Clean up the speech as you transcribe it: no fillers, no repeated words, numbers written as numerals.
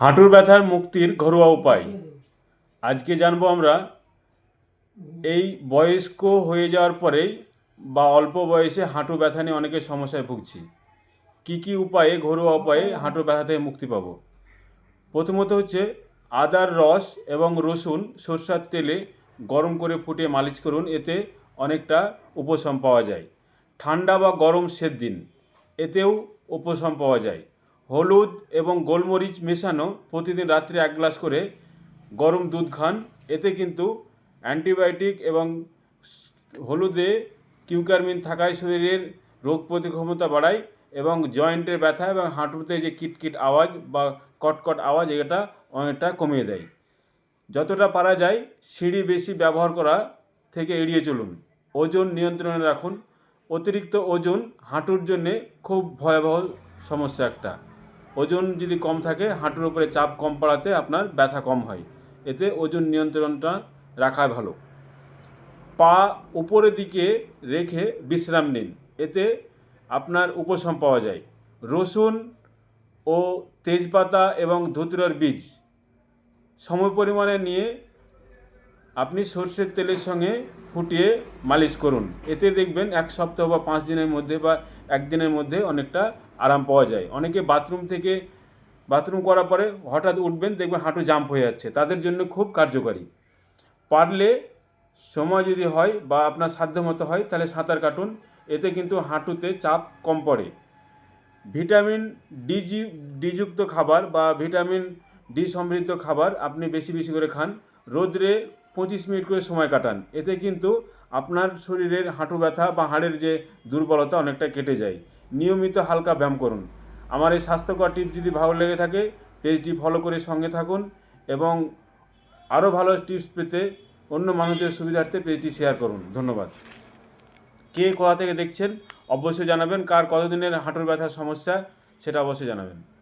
হাঁটুর ব্যথার মুক্তির ঘরোয়া উপায় আজকে জানবো আমরা। এই বয়স্ক হয়ে যাওয়ার পরেই বা অল্প বয়সে হাঁটু ব্যথা নিয়ে অনেকের সমস্যায় ভুগছি। কি কি উপায়ে, ঘরোয়া উপায়ে হাঁটুর ব্যথা থেকে মুক্তি পাবো? প্রথমত হচ্ছে আদার রস এবং রসুন সরষের তেলে গরম করে ফুটিয়ে মালিশ করুন, এতে অনেকটা উপশম পাওয়া যায়। ঠান্ডা বা গরম সেঁক দিন, এতেও উপশম পাওয়া যায়। হলুদ এবং গোলমরিচ মেশানো প্রতিদিন রাত্রে 1 গ্লাস করে গরম দুধ খান, এতে কিন্তু অ্যান্টিবায়োটিক এবং হলুদে কিউকারমিন থাকায় শরীরের রোগ প্রতিরোধ ক্ষমতা বাড়ায় এবং জয়েন্টের ব্যথা এবং হাঁটুতে যে কিটকিট আওয়াজ বা কটকট আওয়াজ, এটা অনেকটা কমিয়ে দেয়। যতটা পারা যায় সিঁড়ি বেশি ব্যবহার করা থেকে এড়িয়ে চলুন। ওজন নিয়ন্ত্রণে রাখুন। অতিরিক্ত ওজন হাঁটুর জন্যে খুব ভয়াবহ সমস্যা একটা। ওজন যদি কম থাকে হাঁটুর উপরে চাপ কম পড়াতে আপনার ব্যথা কম হয়, এতে ওজন নিয়ন্ত্রণটা রাখা ভালো। পা উপরের দিকে রেখে বিশ্রাম নিন, এতে আপনার উপশম পাওয়া যায়। রসুন ও তেজপাতা এবং ধুতরার বীজ সমপরিমাণে নিয়ে আপনি সর্ষের তেলের সঙ্গে ফুটিয়ে মালিশ করুন, এতে দেখবেন 1 সপ্তাহ বা 5 দিনের মধ্যে বা 1 দিনের মধ্যে অনেকটা আরাম পাওয়া যায়। অনেকে বাথরুম করার পরে হঠাৎ উঠবেন, দেখবেন হাঁটু জাম্প হয়ে যাচ্ছে, তাদের জন্য খুব কার্যকারী। পারলে সময় যদি হয় বা আপনার সাধ্যমতো হয় তাহলে সাঁতার কাটুন, এতে কিন্তু হাঁটুতে চাপ কম পড়ে। ভিটামিন ডিযুক্ত খাবার বা ভিটামিন ডি সমৃদ্ধ খাবার আপনি বেশি বেশি করে খান। রোদ্রে 25 মিনিট করে সময় কাটান, এতে কিন্তু আপনার শরীরের হাঁটু ব্যথা বা হাড়ের যে দুর্বলতা অনেকটা কেটে যায়। নিয়মিত হালকা ব্যায়াম করুন। আমার এই স্বাস্থ্যকর টিপস যদি ভালো লেগে থাকে পেজটি ফলো করে সঙ্গে থাকুন এবং আরও ভালো টিপস পেতে অন্য মানুষদের সুবিধার্থে পেজটি শেয়ার করুন। ধন্যবাদ। কে কোথা থেকে দেখছেন অবশ্যই জানাবেন, কার কতদিনের হাঁটুর ব্যথার সমস্যা সেটা অবশ্যই জানাবেন।